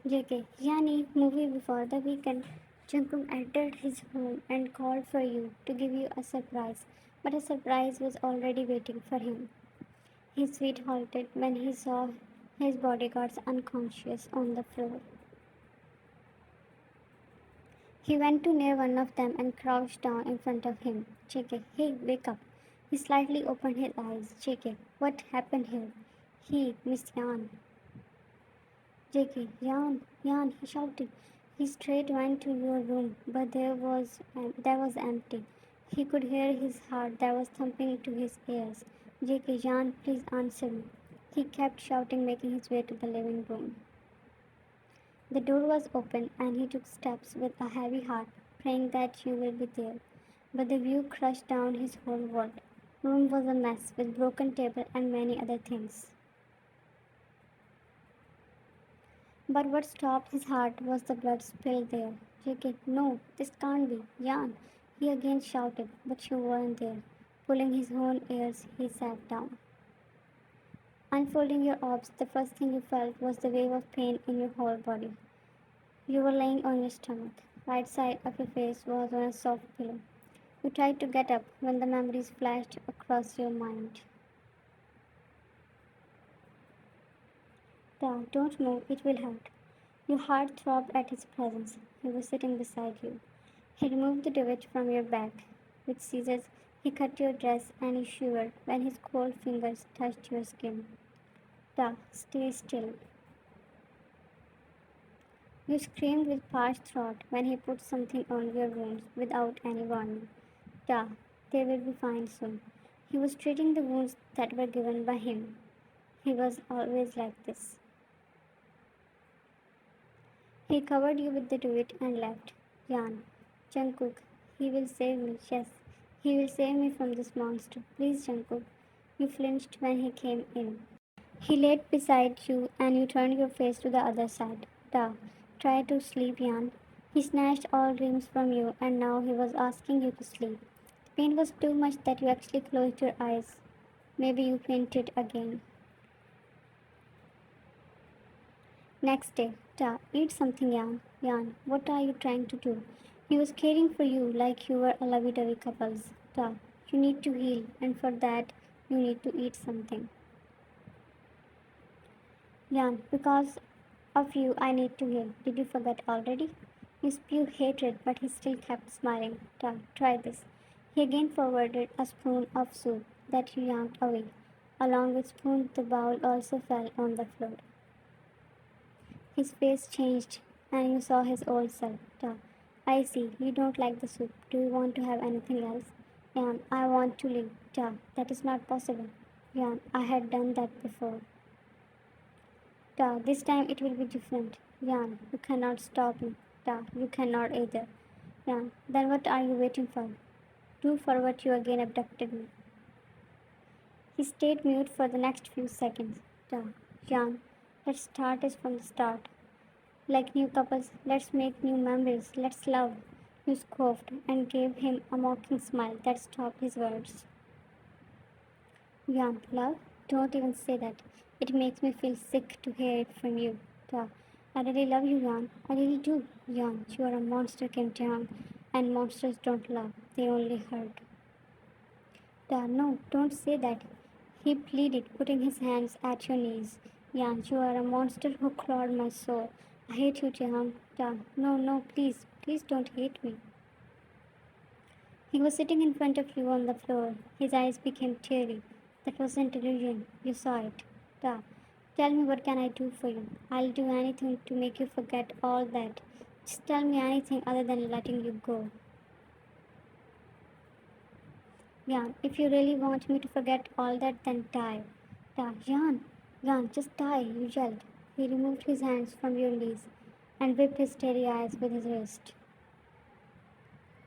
JK, Yani, movie before the weekend. Jungkook entered his home and called for you to give you a surprise, but a surprise was already waiting for him. His feet halted when he saw his bodyguards unconscious on the floor. He went to near one of them and crouched down in front of him. JK, hey, wake up. He slightly opened his eyes. JK, what happened here? He, Miss Yan. JK, Yan, Yan, he shouted. He straight went to your room, but there was empty. He could hear his heart that was thumping to his ears. JK, Yan, please answer me. He kept shouting, making his way to the living room. The door was open, and he took steps with a heavy heart, praying that you will be there. But the view crushed down his whole world. Room was a mess with broken table and many other things. But what stopped his heart was the blood spilled there. JK, no, this can't be. Jan, he again shouted, but you weren't there. Pulling his own ears, he sat down. Unfolding your orbs, the first thing you felt was the wave of pain in your whole body. You were lying on your stomach. Right side of your face was on a soft pillow. You tried to get up when the memories flashed across your mind. Don't move, it will hurt. Your heart throbbed at his presence. He was sitting beside you. He removed the douvet from your back. With scissors, he cut your dress and you shivered when his cold fingers touched your skin. Stay still. You screamed with parched throat when he put something on your wounds without any warning. Da, they will be fine soon. He was treating the wounds that were given by him. He was always like this. He covered you with the duvet and left. Jan, Jungkook, he will save me, yes. He will save me from this monster. Please, Jungkook. You flinched when he came in. He laid beside you and you turned your face to the other side. Try to sleep, Jan. He snatched all dreams from you and now he was asking you to sleep. The pain was too much that you actually closed your eyes. Maybe you fainted again. Next day, eat something, Jan. Jan, what are you trying to do? He was caring for you like you were a lovey-dovey couples. You need to heal, and for that, you need to eat something. Jan, because of you, I need to heal. Did you forget already? You spew hatred, but he still kept smiling. Try this. He again forwarded a spoon of soup that you yanked away. Along with spoon, the bowl also fell on the floor. His face changed, and you saw his old self. I see. You don't like the soup. Do you want to have anything else? Jan, I want to leave. That is not possible. Jan, I had done that before. This time it will be different. Jan, you cannot stop me. You cannot either. Jan, then what are you waiting for? Do for what you again abducted me. He stayed mute for the next few seconds. Jan, let's start this from the start. Like new couples, let's make new memories, let's love. You scoffed and gave him a mocking smile that stopped his words. Jan, love? Don't even say that. It makes me feel sick to hear it from you. Duh. I really love you, Jan. I really do. Jan, you are a monster, Kim Taehyung. And monsters don't love, they only hurt. No, don't say that. He pleaded, putting his hands at your knees. Jan, you are a monster who clawed my soul. I hate you, Taehyung. No, no, please, please don't hate me. He was sitting in front of you on the floor. His eyes became teary. That wasn't illusion. You saw it. Da. Tell me what can I do for you? I'll do anything to make you forget all that. Just tell me anything other than letting you go. Yeah, if you really want me to forget all that, then die. Jan, Jan, just die, you yelled. He removed his hands from your knees and whipped his teary eyes with his wrist.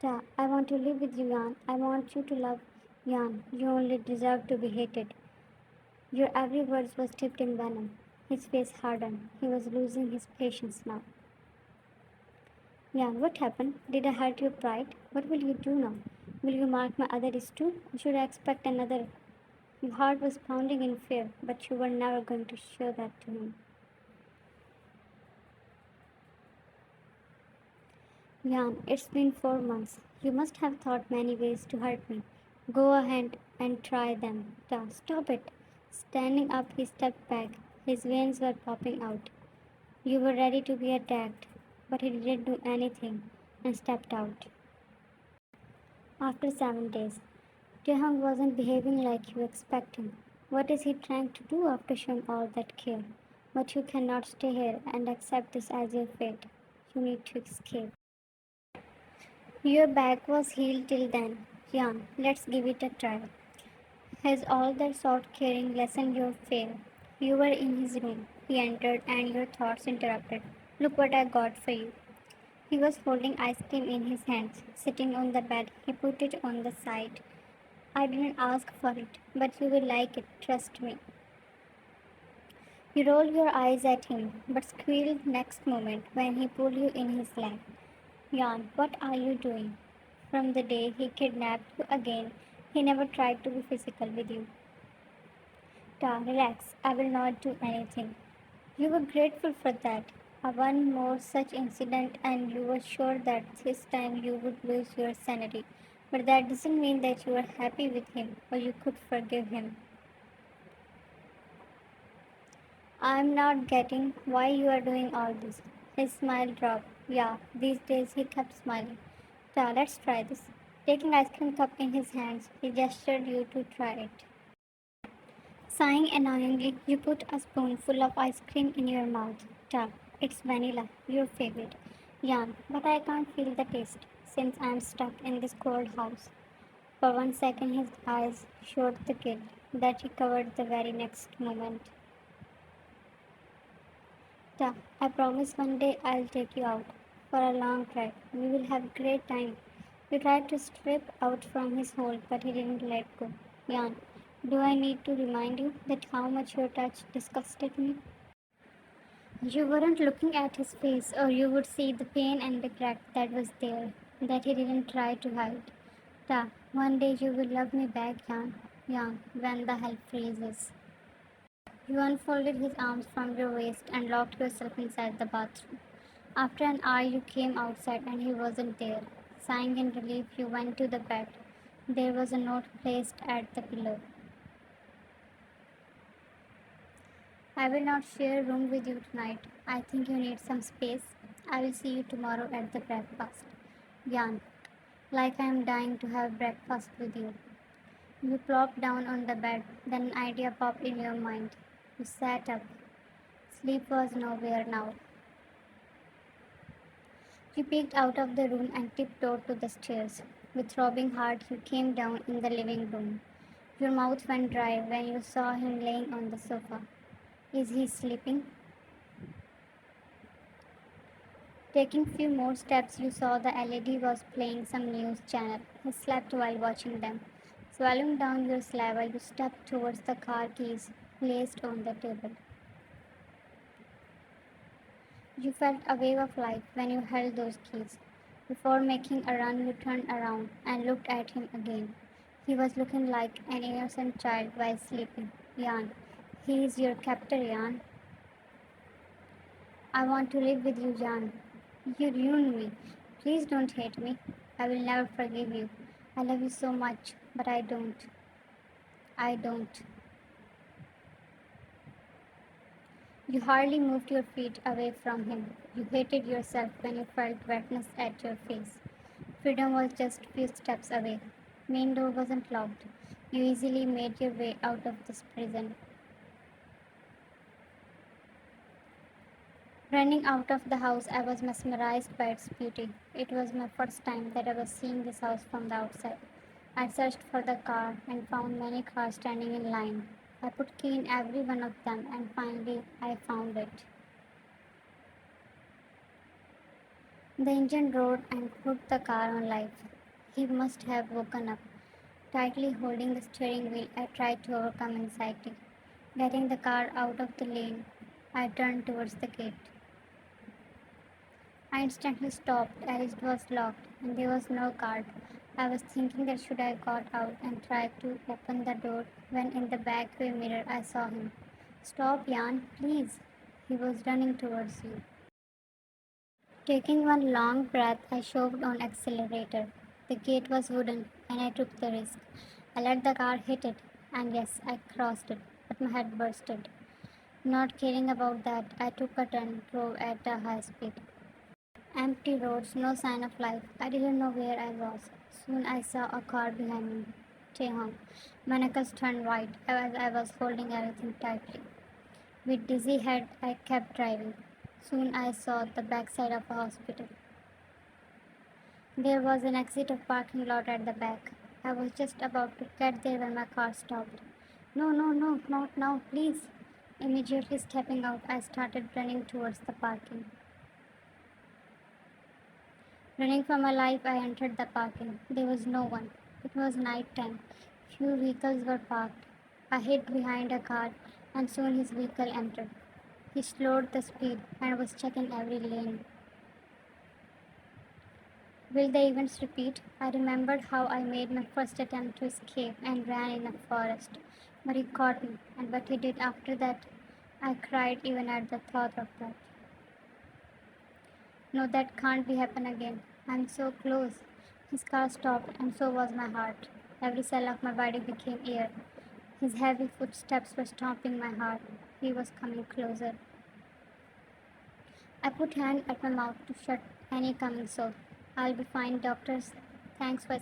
I want to live with you, Jan. I want you to love Jan. You only deserve to be hated. Your every word was tipped in venom. His face hardened. He was losing his patience now. Jan, what happened? Did I hurt your pride? What will you do now? Will you mark my other is too? Or should I expect another? Your heart was pounding in fear, but you were never going to show that to him. Jan, it's been 4 months. You must have thought many ways to hurt me. Go ahead and try them. Stop it. Standing up, he stepped back. His veins were popping out. You were ready to be attacked, but he didn't do anything and stepped out. After 7 days, Taehyung wasn't behaving like you expect him. What is he trying to do after showing all that care? But you cannot stay here and accept this as your fate. You need to escape. Your back was healed till then. Jan, let's give it a try. Has all that soft caring lessened your fear? You were in his room. He entered and your thoughts interrupted. Look what I got for you. He was holding ice cream in his hands, sitting on the bed. He put it on the side. I didn't ask for it, but you will like it, trust me. You rolled your eyes at him, but squealed next moment when he pulled you in his lap. Jan, what are you doing? From the day he kidnapped you again, he never tried to be physical with you. Relax, I will not do anything. You were grateful for that. One more such incident, and you were sure that this time you would lose your sanity. But that doesn't mean that you are happy with him or you could forgive him. I'm not getting why you are doing all this. His smile dropped. Yeah, these days he kept smiling. Let's try this. Taking ice cream cup in his hands, he gestured you to try it. Sighing annoyingly, you put a spoonful of ice cream in your mouth. Ta, it's vanilla, your favorite. Jan, but I can't feel the taste since I'm stuck in this cold house. For 1 second, his eyes showed the guilt that he covered the very next moment. Ta, I promise one day I'll take you out for a long drive. We will have a great time. You tried to strip out from his hold, but he didn't let go. Jan, do I need to remind you that how much your touch disgusted me? You weren't looking at his face, or you would see the pain and the crack that was there, that he didn't try to hide. Ta, one day you will love me back, Jan. Jan, when the hell freezes. You unfolded his arms from your waist and locked yourself inside the bathroom. After an hour, you came outside and he wasn't there. Sighing in relief, you went to the bed. There was a note placed at the pillow. I will not share a room with you tonight. I think you need some space. I will see you tomorrow at the breakfast. Jan, like I am dying to have breakfast with you. You plopped down on the bed, then an idea popped in your mind. You sat up. Sleep was nowhere now. You peeked out of the room and tiptoed to the stairs. With throbbing heart, you came down in the living room. Your mouth went dry when you saw him laying on the sofa. Is he sleeping? Taking few more steps, you saw the LED was playing some news channel. He slept while watching them. Swallowing down your saliva, you stepped towards the car keys placed on the table. You felt a wave of life when you held those keys. Before making a run, you turned around and looked at him again. He was looking like an innocent child while sleeping. Jan, he is your captor, Jan. I want to live with you, Jan. You ruined me. Please don't hate me. I will never forgive you. I love you so much, but I don't. I don't. You hardly moved your feet away from him. You hated yourself when you felt wetness at your face. Freedom was just a few steps away. Main door wasn't locked. You easily made your way out of this prison. Running out of the house, I was mesmerized by its beauty. It was my first time that I was seeing this house from the outside. I searched for the car and found many cars standing in line. I put key in every one of them and finally I found it. The engine roared and put the car on life. He must have woken up. Tightly holding the steering wheel, I tried to overcome anxiety. Getting the car out of the lane, I turned towards the gate. I instantly stopped as it was locked and there was no card. I was thinking that should I got out and tried to open the door when in the back view mirror I saw him. Stop, Jan, please. He was running towards you. Taking one long breath, I shoved on accelerator. The gate was wooden, and I took the risk. I let the car hit it, and yes, I crossed it, but my head bursted. Not caring about that, I took a turn, drove at a high speed. Empty roads, no sign of life. I didn't know where I was. Soon I saw a car behind me. Taehyung. My knuckles turned white as I was holding everything tightly. With dizzy head, I kept driving. Soon I saw the backside of a hospital. There was an exit of parking lot at the back. I was just about to get there when my car stopped. No, no, no, not now, please. Immediately stepping out, I started running towards the parking. Running for my life, I entered the parking. There was no one. It was night time. Few vehicles were parked. I hid behind a car, and soon his vehicle entered. He slowed the speed and was checking every lane. Will the events repeat? I remembered how I made my first attempt to escape and ran in a forest. But he caught me, and what he did after that, I cried even at the thought of that. No, that can't be happen again. I'm so close. His car stopped, and so was my heart. Every cell of my body became air. His heavy footsteps were stomping my heart. He was coming closer. I put hand at my mouth to shut any coming soul. I'll be fine, doctors. Thanks for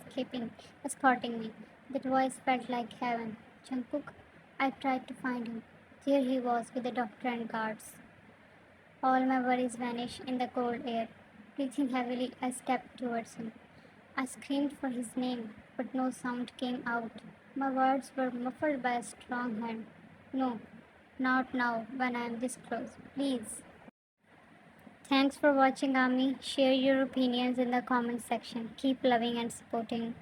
escorting me. That voice felt like heaven. Jungkook, I tried to find him. There he was with the doctor and guards. All my worries vanished in the cold air. Breathing heavily, I stepped towards him. I screamed for his name, but no sound came out. My words were muffled by a strong hand. No, not now, when I am this close. Please. Thanks for watching, Ami. Share your opinions in the comment section. Keep loving and supporting.